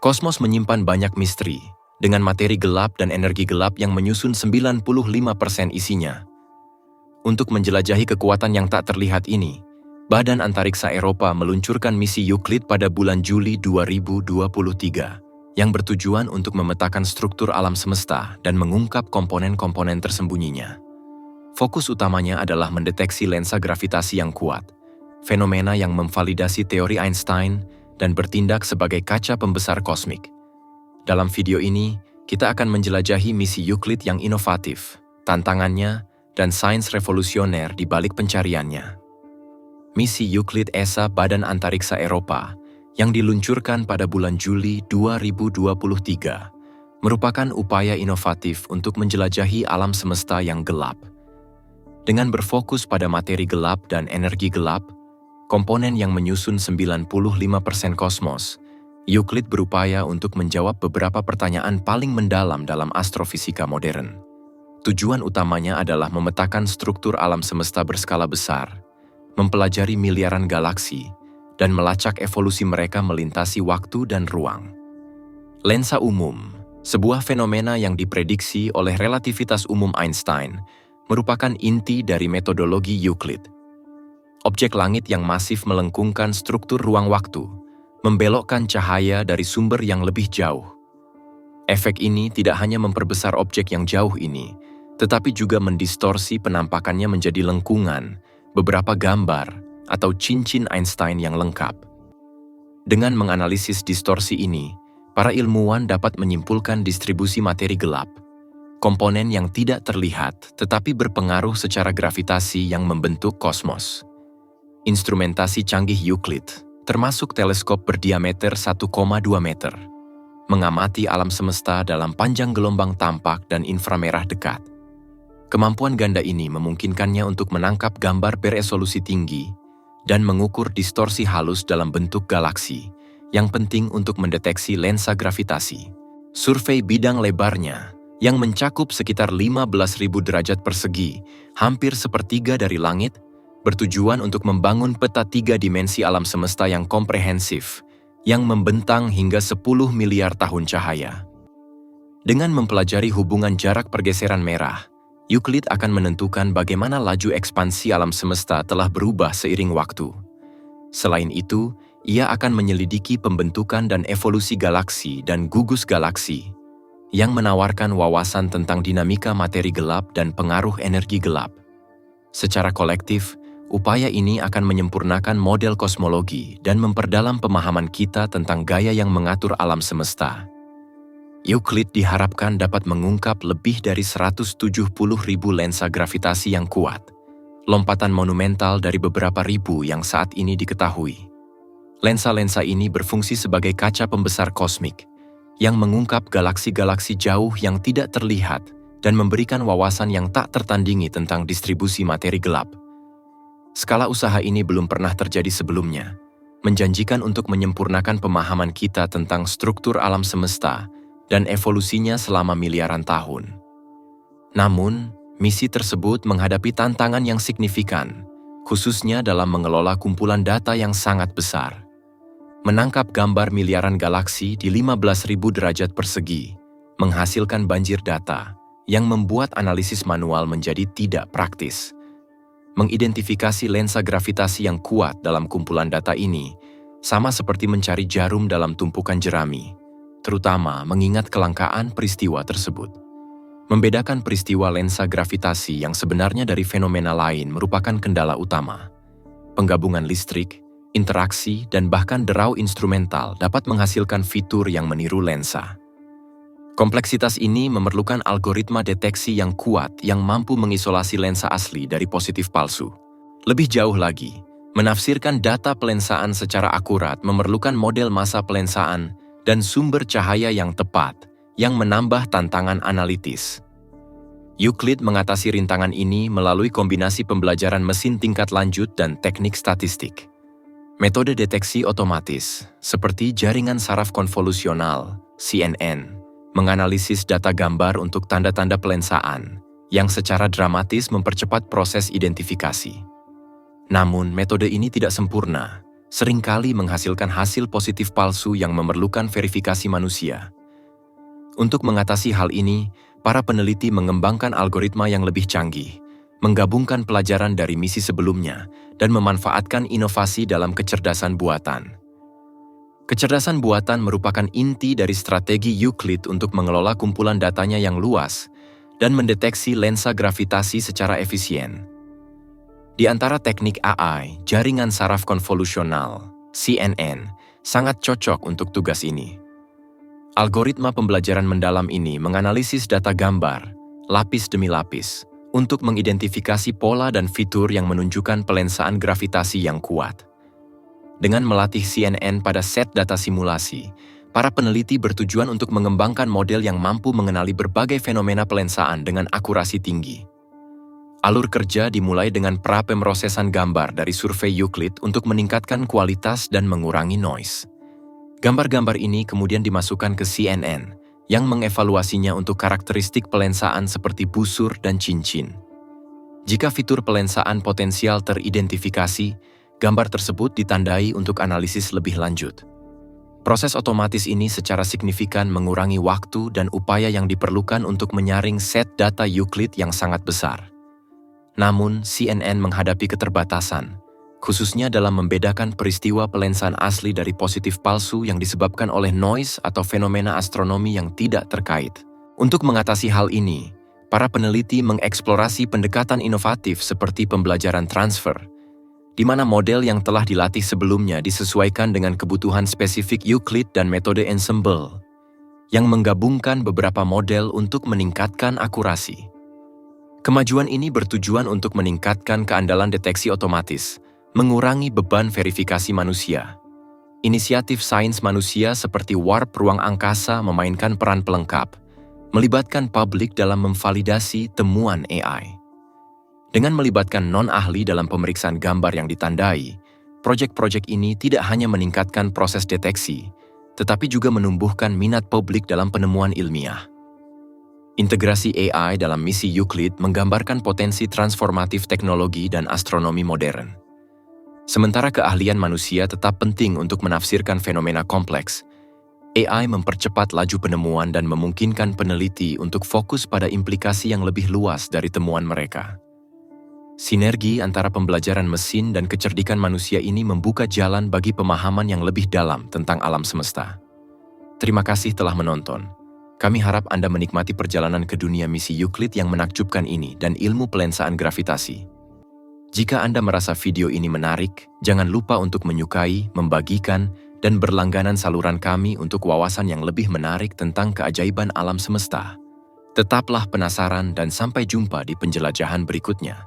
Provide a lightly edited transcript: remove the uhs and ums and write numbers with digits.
Kosmos menyimpan banyak misteri, dengan materi gelap dan energi gelap yang menyusun 95% isinya. Untuk menjelajahi kekuatan yang tak terlihat ini, Badan Antariksa Eropa meluncurkan misi Euclid pada bulan Juli 2023, yang bertujuan untuk memetakan struktur alam semesta dan mengungkap komponen-komponen tersembunyinya. Fokus utamanya adalah mendeteksi lensa gravitasi yang kuat, fenomena yang memvalidasi teori Einstein dan bertindak sebagai kaca pembesar kosmik. Dalam video ini, kita akan menjelajahi misi Euclid yang inovatif, tantangannya, dan sains revolusioner di balik pencariannya. Misi Euclid ESA Badan Antariksa Eropa yang diluncurkan pada bulan Juli 2023 merupakan upaya inovatif untuk menjelajahi alam semesta yang gelap. Dengan berfokus pada materi gelap dan energi gelap, komponen yang menyusun 95% kosmos, Euclid berupaya untuk menjawab beberapa pertanyaan paling mendalam dalam astrofisika modern. Tujuan utamanya adalah memetakan struktur alam semesta berskala besar, mempelajari miliaran galaksi, dan melacak evolusi mereka melintasi waktu dan ruang. Lensa umum, sebuah fenomena yang diprediksi oleh relativitas umum Einstein, merupakan inti dari metodologi Euclid. Objek langit yang masif melengkungkan struktur ruang waktu, membelokkan cahaya dari sumber yang lebih jauh. Efek ini tidak hanya memperbesar objek yang jauh ini, tetapi juga mendistorsi penampakannya menjadi lengkungan, beberapa gambar, atau cincin Einstein yang lengkap. Dengan menganalisis distorsi ini, para ilmuwan dapat menyimpulkan distribusi materi gelap, komponen yang tidak terlihat tetapi berpengaruh secara gravitasi yang membentuk kosmos. Instrumentasi canggih Euclid, termasuk teleskop berdiameter 1,2 meter, mengamati alam semesta dalam panjang gelombang tampak dan inframerah dekat. Kemampuan ganda ini memungkinkannya untuk menangkap gambar beresolusi tinggi dan mengukur distorsi halus dalam bentuk galaksi, yang penting untuk mendeteksi lensa gravitasi. Survei bidang lebarnya, yang mencakup sekitar 15.000 derajat persegi, hampir sepertiga dari langit, bertujuan untuk membangun peta 3 dimensi alam semesta yang komprehensif, yang membentang hingga 10 miliar tahun cahaya. Dengan mempelajari hubungan jarak pergeseran merah, Euclid akan menentukan bagaimana laju ekspansi alam semesta telah berubah seiring waktu. Selain itu, ia akan menyelidiki pembentukan dan evolusi galaksi dan gugus galaksi, yang menawarkan wawasan tentang dinamika materi gelap dan pengaruh energi gelap. Secara kolektif, upaya ini akan menyempurnakan model kosmologi dan memperdalam pemahaman kita tentang gaya yang mengatur alam semesta. Euclid diharapkan dapat mengungkap lebih dari 170.000 lensa gravitasi yang kuat, lompatan monumental dari beberapa ribu yang saat ini diketahui. Lensa-lensa ini berfungsi sebagai kaca pembesar kosmik, yang mengungkap galaksi-galaksi jauh yang tidak terlihat dan memberikan wawasan yang tak tertandingi tentang distribusi materi gelap. Skala usaha ini belum pernah terjadi sebelumnya, menjanjikan untuk menyempurnakan pemahaman kita tentang struktur alam semesta dan evolusinya selama miliaran tahun. Namun, misi tersebut menghadapi tantangan yang signifikan, khususnya dalam mengelola kumpulan data yang sangat besar. Menangkap gambar miliaran galaksi di 15.000 derajat persegi, menghasilkan banjir data, yang membuat analisis manual menjadi tidak praktis. Mengidentifikasi lensa gravitasi yang kuat dalam kumpulan data ini, sama seperti mencari jarum dalam tumpukan jerami, terutama mengingat kelangkaan peristiwa tersebut. Membedakan peristiwa lensa gravitasi yang sebenarnya dari fenomena lain merupakan kendala utama. Penggabungan listrik, interaksi, dan bahkan derau instrumental dapat menghasilkan fitur yang meniru lensa. Kompleksitas ini memerlukan algoritma deteksi yang kuat yang mampu mengisolasi lensa asli dari positif palsu. Lebih jauh lagi, menafsirkan data pelensaan secara akurat memerlukan model massa pelensaan dan sumber cahaya yang tepat, yang menambah tantangan analitis. Euclid mengatasi rintangan ini melalui kombinasi pembelajaran mesin tingkat lanjut dan teknik statistik. Metode deteksi otomatis, seperti jaringan saraf konvolusional, CNN, menganalisis data gambar untuk tanda-tanda pelensaan, yang secara dramatis mempercepat proses identifikasi. Namun, metode ini tidak sempurna, seringkali menghasilkan hasil positif palsu yang memerlukan verifikasi manusia. Untuk mengatasi hal ini, para peneliti mengembangkan algoritma yang lebih canggih, menggabungkan pelajaran dari misi sebelumnya, dan memanfaatkan inovasi dalam kecerdasan buatan. Kecerdasan buatan merupakan inti dari strategi Euclid untuk mengelola kumpulan datanya yang luas dan mendeteksi lensa gravitasi secara efisien. Di antara teknik AI, jaringan saraf konvolusional, CNN, sangat cocok untuk tugas ini. Algoritma pembelajaran mendalam ini menganalisis data gambar, lapis demi lapis, untuk mengidentifikasi pola dan fitur yang menunjukkan pelensaan gravitasi yang kuat. Dengan melatih CNN pada set data simulasi, para peneliti bertujuan untuk mengembangkan model yang mampu mengenali berbagai fenomena pelensaan dengan akurasi tinggi. Alur kerja dimulai dengan pra-pemrosesan gambar dari survei Euclid untuk meningkatkan kualitas dan mengurangi noise. Gambar-gambar ini kemudian dimasukkan ke CNN, yang mengevaluasinya untuk karakteristik pelensaan seperti busur dan cincin. Jika fitur pelensaan potensial teridentifikasi, gambar tersebut ditandai untuk analisis lebih lanjut. Proses otomatis ini secara signifikan mengurangi waktu dan upaya yang diperlukan untuk menyaring set data Euclid yang sangat besar. Namun, CNN menghadapi keterbatasan, khususnya dalam membedakan peristiwa pelensaan asli dari positif palsu yang disebabkan oleh noise atau fenomena astronomi yang tidak terkait. Untuk mengatasi hal ini, para peneliti mengeksplorasi pendekatan inovatif seperti pembelajaran transfer, di mana model yang telah dilatih sebelumnya disesuaikan dengan kebutuhan spesifik Euclid dan metode ensemble, yang menggabungkan beberapa model untuk meningkatkan akurasi. Kemajuan ini bertujuan untuk meningkatkan keandalan deteksi otomatis, mengurangi beban verifikasi manusia. Inisiatif sains manusia seperti warp ruang angkasa memainkan peran pelengkap, melibatkan publik dalam memvalidasi temuan AI. Dengan melibatkan non-ahli dalam pemeriksaan gambar yang ditandai, proyek-proyek ini tidak hanya meningkatkan proses deteksi, tetapi juga menumbuhkan minat publik dalam penemuan ilmiah. Integrasi AI dalam misi Euclid menggambarkan potensi transformatif teknologi dan astronomi modern. Sementara keahlian manusia tetap penting untuk menafsirkan fenomena kompleks, AI mempercepat laju penemuan dan memungkinkan peneliti untuk fokus pada implikasi yang lebih luas dari temuan mereka. Sinergi antara pembelajaran mesin dan kecerdikan manusia ini membuka jalan bagi pemahaman yang lebih dalam tentang alam semesta. Terima kasih telah menonton. Kami harap Anda menikmati perjalanan ke dunia misi Euclid yang menakjubkan ini dan ilmu pelensaan gravitasi. Jika Anda merasa video ini menarik, jangan lupa untuk menyukai, membagikan, dan berlangganan saluran kami untuk wawasan yang lebih menarik tentang keajaiban alam semesta. Tetaplah penasaran dan sampai jumpa di penjelajahan berikutnya.